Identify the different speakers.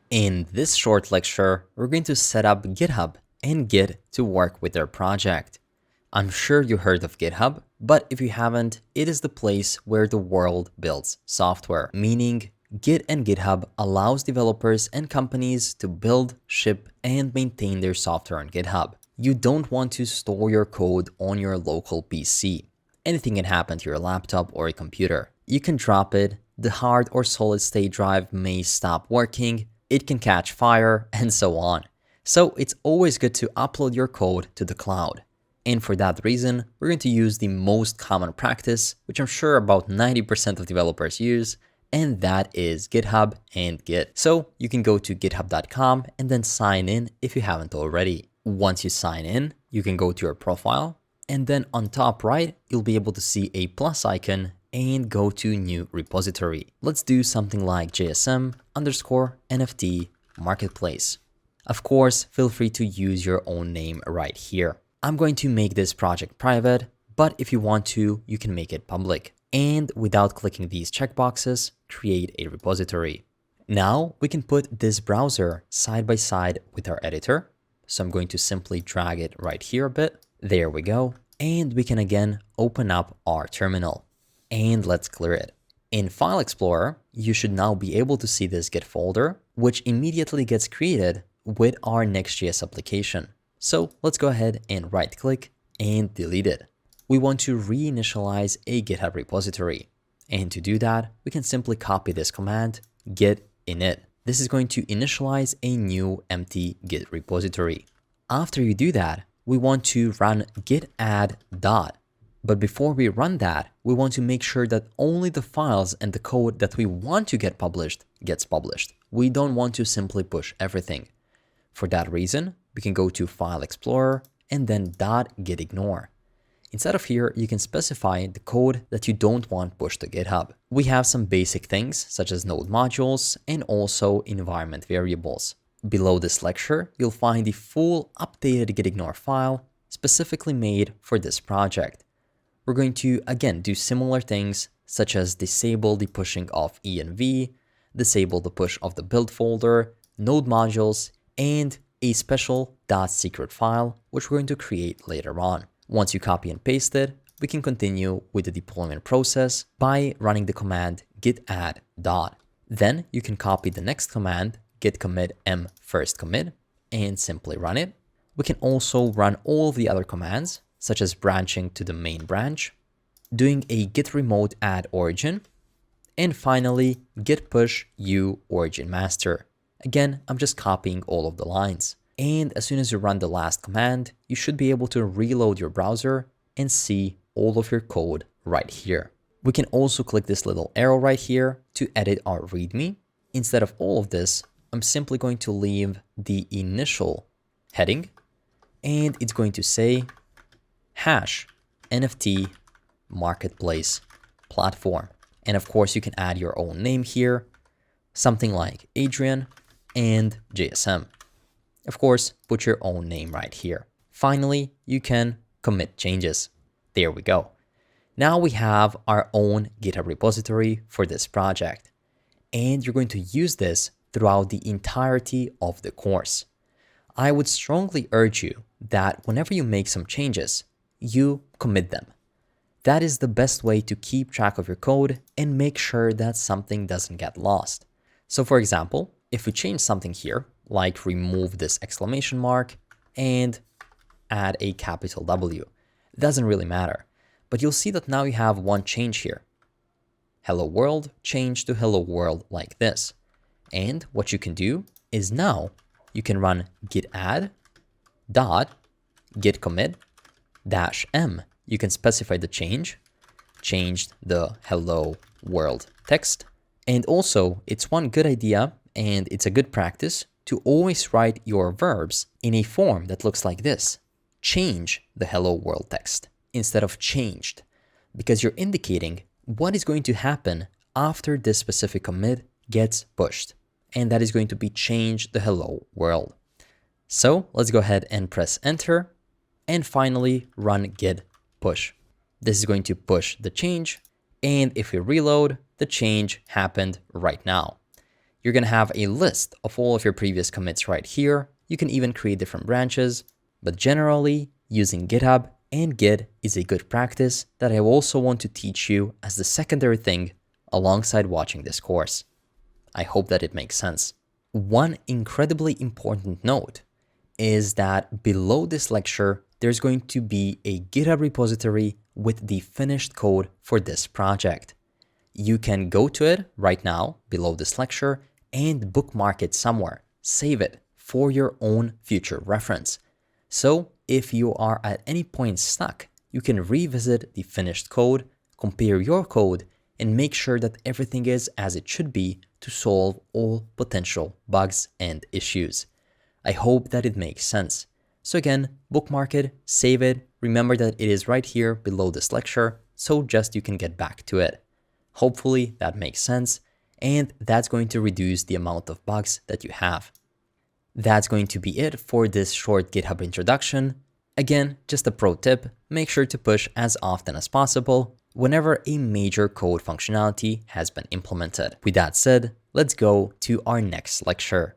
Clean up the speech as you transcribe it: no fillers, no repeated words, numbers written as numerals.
Speaker 1: In this short lecture, we're going to set up GitHub and Git to work with their project. I'm sure you heard of GitHub, but if you haven't, it is the place where the world builds software, meaning Git and GitHub allows developers and companies to build, ship, and maintain their software on GitHub. You don't want to store your code on your local PC. Anything can happen to your laptop or a computer. You can drop it, the hard or solid state drive may stop working, it can catch fire, and so on. So it's always good to upload your code to the cloud. And for that reason, we're going to use the most common practice, which I'm sure about 90% of developers use, and that is GitHub and Git. So you can go to github.com and then sign in if you haven't already. Once you sign in, you can go to your profile, and then on top right, you'll be able to see a plus icon and go to new repository. Let's do something like JSM_NFT marketplace. Of course, feel free to use your own name right here. I'm going to make this project private, but if you want to, you can make it public. And without clicking these checkboxes, create a repository. Now we can put this browser side by side with our editor. So I'm going to simply drag it right here a bit. There we go. And we can again open up our terminal. And let's clear it. In File Explorer, you should now be able to see this Git folder, which immediately gets created with our Next.js application. So let's go ahead and right click and delete it. We want to reinitialize a GitHub repository. And to do that, we can simply copy this command, git init. This is going to initialize a new empty Git repository. After you do that, we want to run git add dot. But before we run that, we want to make sure that only the files and the code that we want to get published gets published. We don't want to simply push everything. For that reason, we can go to File Explorer and then .gitignore. Instead of here, you can specify the code that you don't want pushed to GitHub. We have some basic things such as node modules and also environment variables. Below this lecture, you'll find the full updated gitignore file specifically made for this project. We're going to again do similar things such as disable the pushing of env, disable the push of the build folder, node modules, and a special .secret file, which we're going to create later on. Once you copy and paste it, we can continue with the deployment process by running the command git add dot. Then you can copy the next command, git commit m first commit, and simply run it. We can also run all the other commands, such as branching to the main branch, doing a git remote add origin, and finally git push u origin master. Again, I'm just copying all of the lines. And as soon as you run the last command, you should be able to reload your browser and see all of your code right here. We can also click this little arrow right here to edit our README. Instead of all of this, I'm simply going to leave the initial heading, and it's going to say hash NFT marketplace platform. And of course, you can add your own name here, something like Adrian and JSM. Of course, put your own name right here. Finally, you can commit changes. There we go. Now we have our own GitHub repository for this project, and you're going to use this throughout the entirety of the course. I would strongly urge you that whenever you make some changes, you commit them. That is the best way to keep track of your code and make sure that something doesn't get lost. So for example, if we change something here, like remove this exclamation mark and add a capital W, it doesn't really matter. But you'll see that now you have one change here. Hello world changed to hello world like this. And what you can do is now you can run git add dot git commit -m. You can specify the change, changed the hello world text. And also it's one good idea and it's a good practice to always write your verbs in a form that looks like this. Change the hello world text instead of changed, because you're indicating what is going to happen after this specific commit gets pushed. And that is going to be change the hello world. So let's go ahead and press enter and finally run git push. This is going to push the change. And if we reload, the change happened right now. You're going to have a list of all of your previous commits right here. You can even create different branches, but generally using GitHub and Git is a good practice that I also want to teach you as the secondary thing alongside watching this course. I hope that it makes sense. One incredibly important note is that below this lecture, there's going to be a GitHub repository with the finished code for this project. You can go to it right now below this lecture and bookmark it somewhere, save it for your own future reference. So if you are at any point stuck, you can revisit the finished code, compare your code, and make sure that everything is as it should be to solve all potential bugs and issues. I hope that it makes sense. So again, bookmark it, save it, remember that it is right here below this lecture, so just you can get back to it. Hopefully that makes sense, and that's going to reduce the amount of bugs that you have. That's going to be it for this short GitHub introduction. Again, just a pro tip, make sure to push as often as possible whenever a major code functionality has been implemented. With that said, let's go to our next lecture.